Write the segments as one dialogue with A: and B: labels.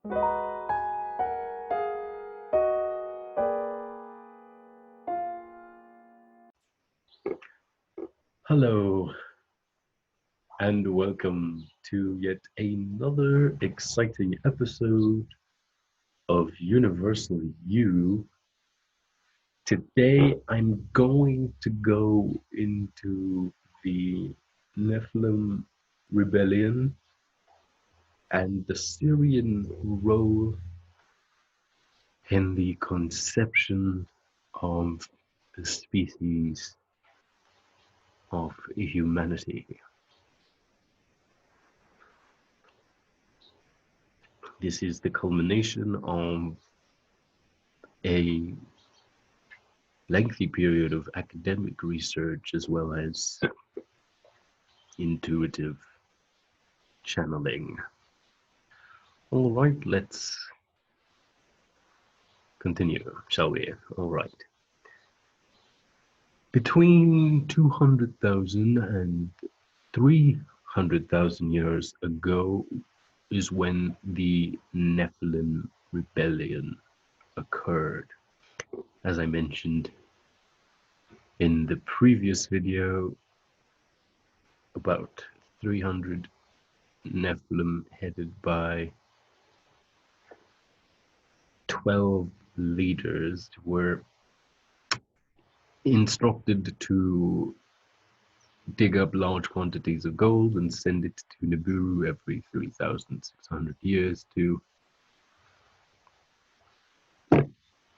A: Hello, and welcome to yet another exciting episode of Universal You. Today, I'm going to go into the Nephilim rebellion and the Syrian role in the conception of the species of humanity. This is the culmination of a lengthy period of academic research as well as intuitive channeling. All right, let's continue, shall we? All right. Between 200,000 and 300,000 years ago is when the Nephilim rebellion occurred. As I mentioned in the previous video, about 300 Nephilim headed by 12 leaders were instructed to dig up large quantities of gold and send it to Nibiru every 3,600 years to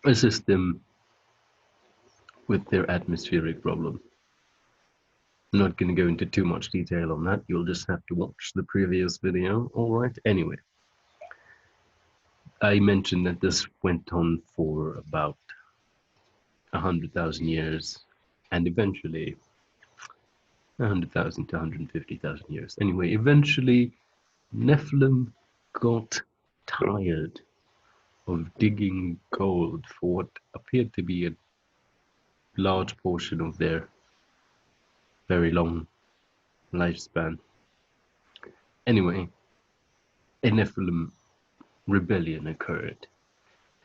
A: assist them with their atmospheric problem. I'm not going to go into too much detail on that. You'll just have to watch the previous video. All right. Anyway, I mentioned that this went on for about 100,000 years and eventually 100,000 to 150,000 years. Anyway, eventually Nephilim got tired of digging gold for what appeared to be a large portion of their very long lifespan. Anyway, a Nephilim rebellion occurred,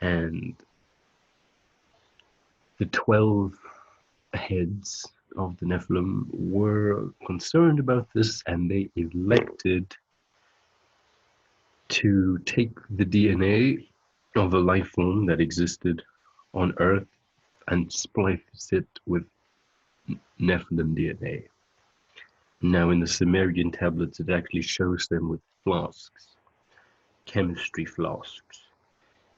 A: and the 12 heads of the Nephilim were concerned about this, and they elected to take the DNA of a life form that existed on Earth and splice it with Nephilim DNA. Now, in the Sumerian tablets, it actually shows them with flasks, chemistry flasks.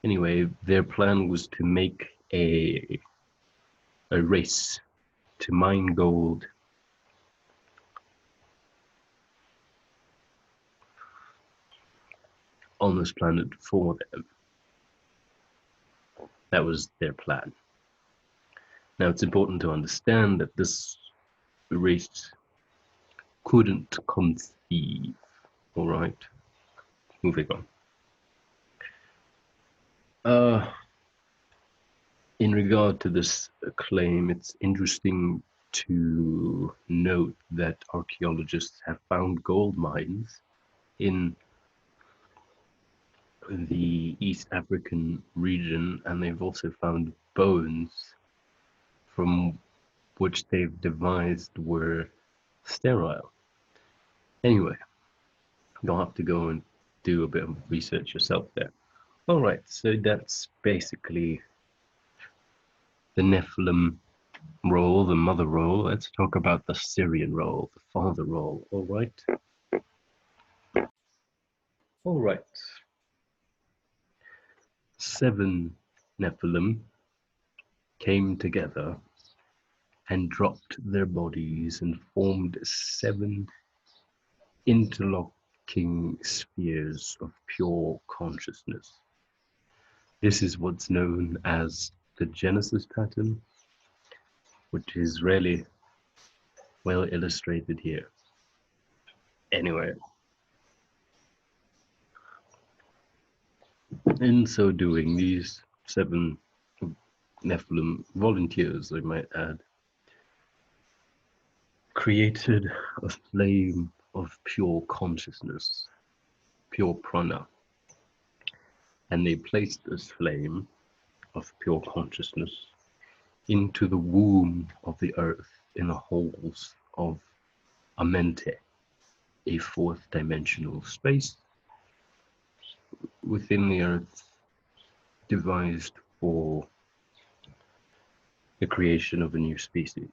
A: Anyway, their plan was to make a race to mine gold on this planet for them. That was their plan. Now, it's important to understand that this race couldn't conceive. All right, moving on. In regard to this claim, it's interesting to note that archaeologists have found gold mines in the East African region, and they've also found bones from which they've devised were sterile. Anyway, you'll have to go and do a bit of research yourself there. All right, so that's basically the Nephilim role, the mother role. Let's talk about the Syrian role, the father role. All right. All right. 7 Nephilim came together and dropped their bodies and formed 7 interlocking spheres of pure consciousness. This is what's known as the Genesis pattern, which is really well illustrated here. Anyway, in so doing, these 7 Nephilim volunteers, I might add, created a flame of pure consciousness, pure prana. and they placed this flame of pure consciousness into the womb of the earth in the holes of Amente, a fourth dimensional space within the earth devised for the creation of a new species.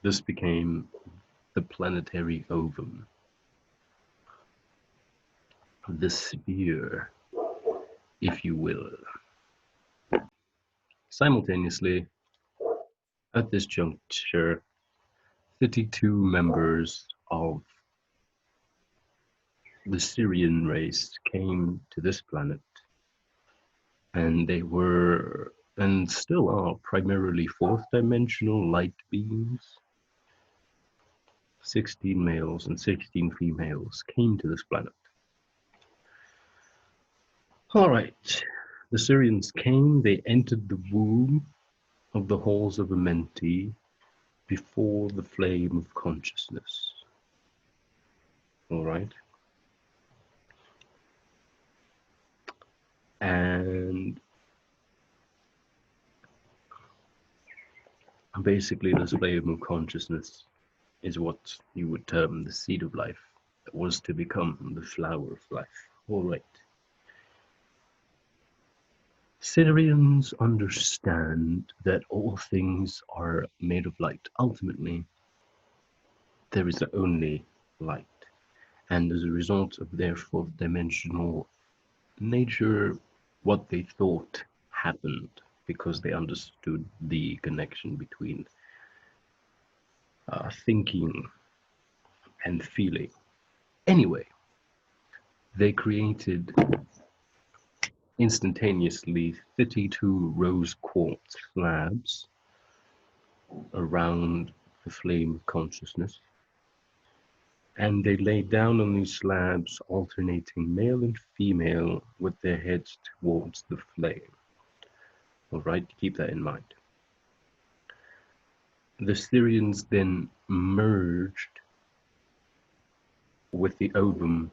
A: This became the planetary ovum, the sphere, if you will. Simultaneously, at this juncture, 32 members of the Syrian race came to this planet, and they were, and still are, primarily fourth dimensional light beings. 16 males and 16 females came to this planet. All right, the Syrians came, they entered the womb of the halls of Amenti before the flame of consciousness. All right. And basically this flame of consciousness is what you would term the seed of life that was to become the flower of life. All right. Syrians understand that all things are made of light. Ultimately, there is only light. And as a result of their fourth dimensional nature, what they thought happened because they understood the connection between thinking and feeling. Anyway, they created instantaneously 32 rose quartz slabs around the flame of consciousness, and they laid down on these slabs, alternating male and female with their heads towards the flame. All right, keep that in mind. The Syrians then merged with the ovum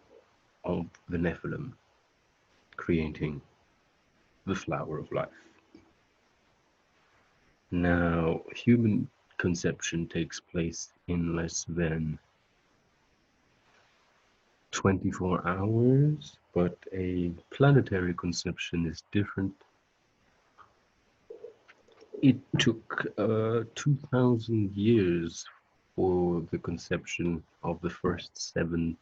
A: of the Nephilim, creating the flower of life. Now, human conception takes place in less than 24 hours, but a planetary conception is different. It took 2,000 years for the conception of the first 7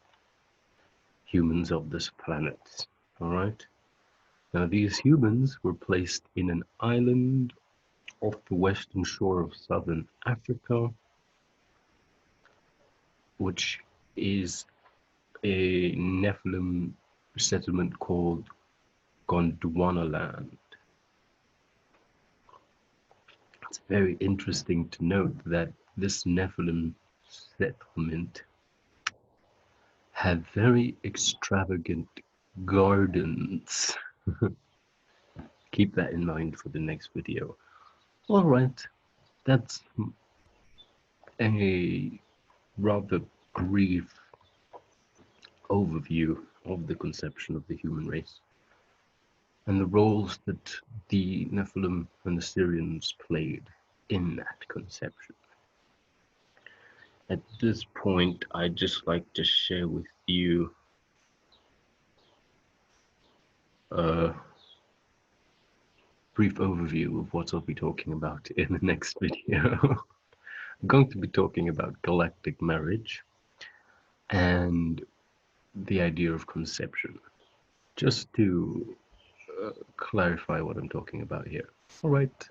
A: humans of this planet. All right. Now, these humans were placed in an island off the western shore of southern Africa, which is a Nephilim settlement called Gondwanaland. It's very interesting to note that this Nephilim settlement had very extravagant gardens. Keep that in mind for the next video. All right, that's a rather brief overview of the conception of the human race and the roles that the Nephilim and the Syrians played in that conception. At this point, I'd just like to share with you a brief overview of what I'll be talking about in the next video. I'm going to be talking about galactic marriage and the idea of conception, just to clarify what I'm talking about here. All right.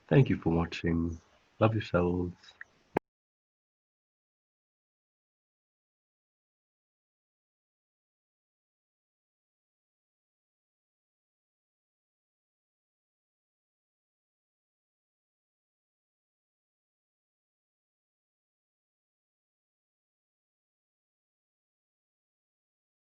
A: Thank you for watching. Love yourselves.